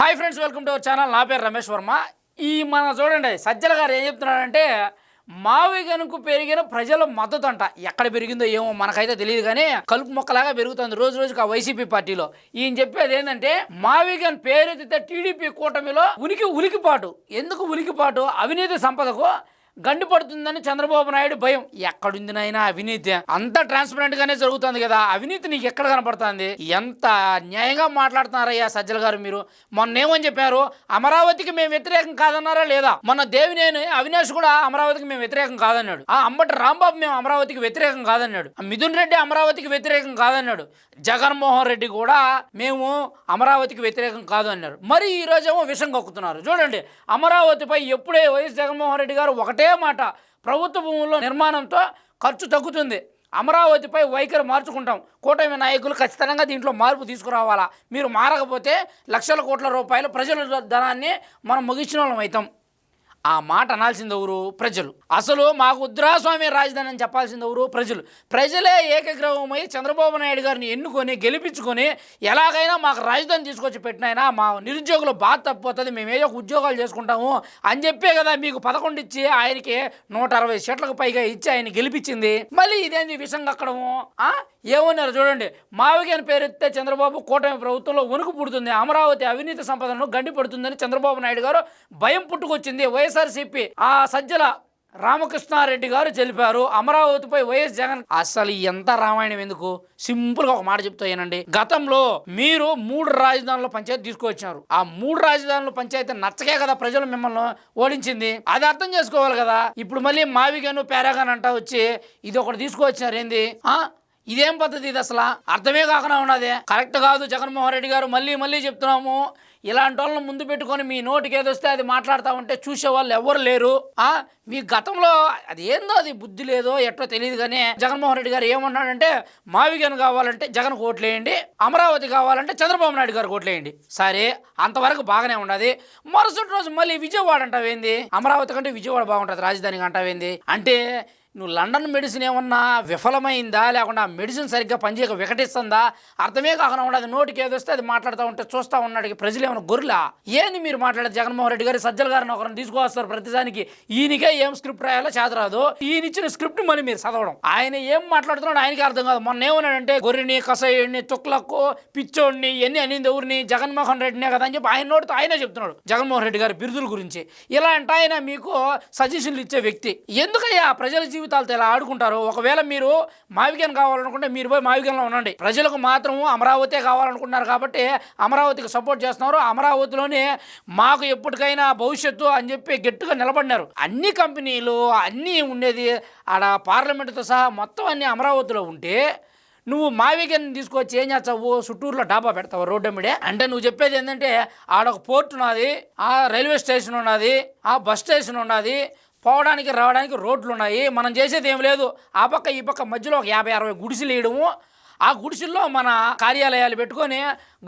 Hi friends, welcome to our channel. నా పేరు రమేష్ వర్మ. మన చూడండి సజ్జల గారు ఏం చెప్తున్నారంటే మావిగనుకు పెరిగిన ప్రజల మద్దతు అంట. ఎక్కడ పెరిగిందో ఏమో మనకైతే తెలియదు, కానీ కలుపు మొక్కలాగా పెరుగుతుంది రోజు రోజుకి ఆ వైసీపీ పార్టీలో. ఈయన చెప్పేది ఏంటంటే మావిగన్ పేరెత్తితే టీడీపీ కూటమిలో ఉలికిపాటు. ఎందుకు ఉలికిపాటు? అవినీతి సంపదకు గండి పడుతుందని చంద్రబాబు నాయుడు భయం. ఎక్కడుంది నాయనా అవినీతి? అంత ట్రాన్స్పరెంట్ గానే జరుగుతుంది కదా, అవినీతి నీకు ఎక్కడ కనపడుతుంది? ఎంత న్యాయంగా మాట్లాడుతున్నారయ్యా సజ్జల గారు మీరు. మొన్న ఏమని చెప్పారు? అమరావతికి మేము వ్యతిరేకం కాదన్నారా లేదా? మొన్న దేవినేని అవినాష్ కూడా అమరావతికి మేము వ్యతిరేకం కాదన్నాడు. అంబటి రాంబాబు మేము అమరావతికి వ్యతిరేకం కాదన్నాడు. మిథున్ రెడ్డి అమరావతికి వ్యతిరేకం కాదన్నాడు. జగన్మోహన్ రెడ్డి కూడా మేము అమరావతికి వ్యతిరేకం కాదు అన్నారు. మరి ఈ రోజేమో విషం కక్కుతున్నారు. చూడండి, అమరావతిపై ఎప్పుడే వైఎస్ జగన్మోహన్ రెడ్డి గారు ఒకటే మాట, ప్రభుత్వ భూముల్లో నిర్మాణంతో ఖర్చు తగ్గుతుంది, అమరావతిపై వైఖరి మార్చుకుంటాం, కూటమి నాయకులు ఖచ్చితంగా దీంట్లో మార్పు తీసుకురావాలా, మీరు మారకపోతే లక్షల కోట్ల రూపాయలు ప్రజల ధనాన్ని మనం ముగించిన వాళ్ళం అవుతాం. ఆ మాట అనాల్సింది ఎవరు? ప్రజలు. అసలు మాకు ఉద్రాస్వామి రాజధాని అని చెప్పాల్సింది ఎవరు? ప్రజలు. ప్రజలే ఏకగ్రీవమై చంద్రబాబు నాయుడు గారిని ఎన్నుకొని గెలిపించుకొని ఎలాగైనా మాకు రాజధాని తీసుకొచ్చి పెట్టినైనా మా నిరుద్యోగులు బాధ తప్పిపోతుంది, మేము ఏదో ఒక చేసుకుంటాము అని చెప్పే కదా మీకు 11 ఇచ్చి ఆయనకి 160 సీట్లకు పైగా ఇచ్చి ఆయన గెలిపించింది. మళ్ళీ ఇదేంది విషం కక్కడము? ఏమన్నారు చూడండి, మావిగన్ పేరెత్తే చంద్రబాబు కూటమి ప్రభుత్వంలో వణుకు పుడుతుంది, అమరావతి అవినీతి సంపదను గండి పడుతుందని చంద్రబాబు నాయుడు గారు భయం పుట్టుకొచ్చింది. వైఎస్ఆర్సీపీ సజ్జల రామకృష్ణారెడ్డి గారు తెలిపారు. అమరావతిపై వైఎస్ జగన్. అసలు ఎంత రామాయణం ఎందుకు? సింపుల్గా ఒక మాట చెప్తాయేనండి. గతంలో మీరు 3 రాజధానుల పంచాయతీ తీసుకువచ్చారు. ఆ 3 రాజధానుల పంచాయతీ నచ్చకే కదా ప్రజలు మిమ్మల్ని ఓడించింది. అది అర్థం చేసుకోవాలి కదా. ఇప్పుడు మళ్ళీ మావిగను పేరాగాన్ అంటా వచ్చి ఇది ఒకటి తీసుకువచ్చారు. ఏంది ఇదేం పద్ధతి? ఇది అసలు అర్థమే కాకుండా ఉన్నదే. కరెక్ట్ కాదు. జగన్మోహన్ రెడ్డి గారు మళ్ళీ చెప్తున్నాము, ఇలాంటి వాళ్ళని ముందు పెట్టుకొని మీ నోటికి ఏదొస్తే అది మాట్లాడుతూ ఉంటే చూసేవాళ్ళు ఎవరు లేరు. మీ గతంలో అది ఏందో, అది బుద్ధి లేదో ఎట్టో తెలియదు, కానీ జగన్మోహన్ రెడ్డి గారు ఏమన్నాడంటే మావిగన్ కావాలంటే జగన్ ఓట్లేయండి, అమరావతి కావాలంటే చంద్రబాబు నాయుడు గారు ఓట్లేయండి. సరే, అంతవరకు బాగానే ఉన్నది. మరుసటి రోజు మళ్ళీ విజయవాడ అంటావేంది? అమరావతి కంటే విజయవాడ బాగుంటుంది రాజధానిగా అంటావేంది? అంటే నువ్వు లండన్ మెడిసిన్ ఏమన్నా విఫలమైందా, లేకుండా మెడిసిన్ సరిగ్గా పనిచేయక వికటిస్తుందా? అర్థమే కాకుండా ఉండదు. నోటికి ఏదొస్తే అది మాట్లాడుతూ ఉంటే చూస్తూ ఉన్నాడు ప్రజలు ఏమైనా గొర్రెలా? ఏంది మీరు మాట్లాడేది? జగన్మోహన్ రెడ్డి గారు సజ్జల గారిని ఒకరిని తీసుకువస్తారు ప్రతిదానికి. ఈయనకే ఏం స్క్రిప్ట్ రాయాలో చేతరాదు. ఈయన ఇచ్చిన స్క్రిప్ట్ మళ్ళీ మీరు చదవడం. ఆయన ఏం మాట్లాడుతున్నాడు ఆయనకి అర్థం కాదు. మొన్న ఏమన్నాడంటే గొర్రెని, కసాయిని, తుక్లకు, పిచ్చోడిని ఎన్ని అనింది ఎవరిని? జగన్మోహన్ రెడ్డినే కదా అని చెప్పి ఆయన నోటితో ఆయనే చెప్తున్నాడు జగన్మోహన్ రెడ్డి గారి బిరుదుల గురించి. ఇలాంటి ఆయన మీకు సజెషన్లు ఇచ్చే వ్యక్తి. ఎందుకయ్యా ప్రజల జీవితాలతో ఇలా ఆడుకుంటారు? ఒకవేళ మీరు మావిగన్ కావాలనుకుంటే మీరు పోయి మావిగన్లో ఉండండి. ప్రజలకు మాత్రం అమరావతి కావాలనుకుంటున్నారు కాబట్టి అమరావతికి సపోర్ట్ చేస్తున్నారు. అమరావతిలోనే మాకు ఎప్పటికైనా భవిష్యత్తు అని చెప్పి గట్టిగా నిలబడినారు. అన్ని కంపెనీలు అన్నీ ఉండేది ఆడ పార్లమెంటుతో సహా మొత్తం అన్ని అమరావతిలో ఉంటే నువ్వు మావిగన్ తీసుకొచ్చి ఏం చేస్తావు? చుట్టూరులో డాబా పెడతావు రోడ్డమిడే. అంటే నువ్వు చెప్పేది ఏంటంటే ఆడొక పోర్ట్ ఉన్నది, ఆ రైల్వే స్టేషన్ ఉన్నది, ఆ బస్ స్టేషన్ ఉన్నది, పోవడానికి రావడానికి రోడ్లు ఉన్నాయి. మనం చేసేది ఏం లేదు. ఆ పక్క ఈ పక్క మధ్యలో ఒక 50-60 గుడిసెలు వేయడము, ఆ గుడిసెల్లో మన కార్యాలయాలు పెట్టుకొని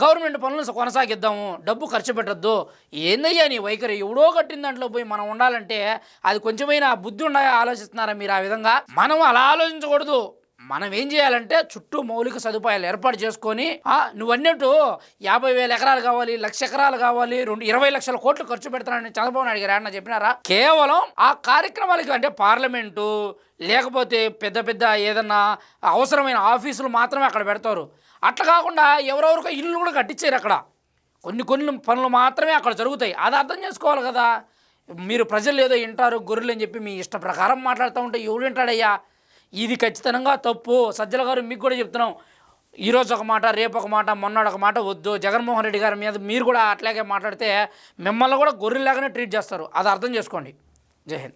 గవర్నమెంట్ పనులను కొనసాగిద్దాము, డబ్బు ఖర్చు పెట్టద్దు. ఏందయ్యా నీ వైఖరి? ఎవడో కట్టిన దాంట్లో పోయి మనం ఉండాలంటే అది కొంచెమైనా బుద్ధి ఆలోచిస్తున్నారా మీరు? ఆ విధంగా మనం అలా ఆలోచించకూడదు. మనం ఏం చేయాలంటే చుట్టూ మౌలిక సదుపాయాలు ఏర్పాటు చేసుకొని నువ్వు అన్నట్టు 50,000 ఎకరాలు కావాలి, 1,00,000 ఎకరాలు కావాలి, 20 లక్షల కోట్లు ఖర్చు పెడతానని చంద్రబాబు నాయుడు గారు ఏమన్నా చెప్పినారా? కేవలం ఆ కార్యక్రమాలకి అంటే పార్లమెంటు లేకపోతే పెద్ద ఏదన్నా అవసరమైన ఆఫీసులు మాత్రమే అక్కడ పెడతారు. అట్లా కాకుండా ఎవరెవరికో ఇల్లు కూడా కట్టించారు. అక్కడ కొన్ని పనులు మాత్రమే అక్కడ జరుగుతాయి. అది అర్థం చేసుకోవాలి కదా. మీరు ప్రజలు ఏదో వింటారు గొర్రెలు అని చెప్పి మీ ఇష్ట ప్రకారం మాట్లాడుతూ ఉంటే ఎవడు వింటాడయ్యా? ఇది ఖచ్చితంగా తప్పు. సజ్జల గారు మీకు కూడా చెప్తున్నాం, ఈరోజు ఒక మాట, రేపు ఒక మాట, మొన్నడు ఒక మాట వద్దు. జగన్మోహన్ రెడ్డి గారి మీద మీరు కూడా అట్లాగే మాట్లాడితే మిమ్మల్ని కూడా గొర్రెలాగానే ట్రీట్ చేస్తారు. అది అర్థం చేసుకోండి. జై హింద్.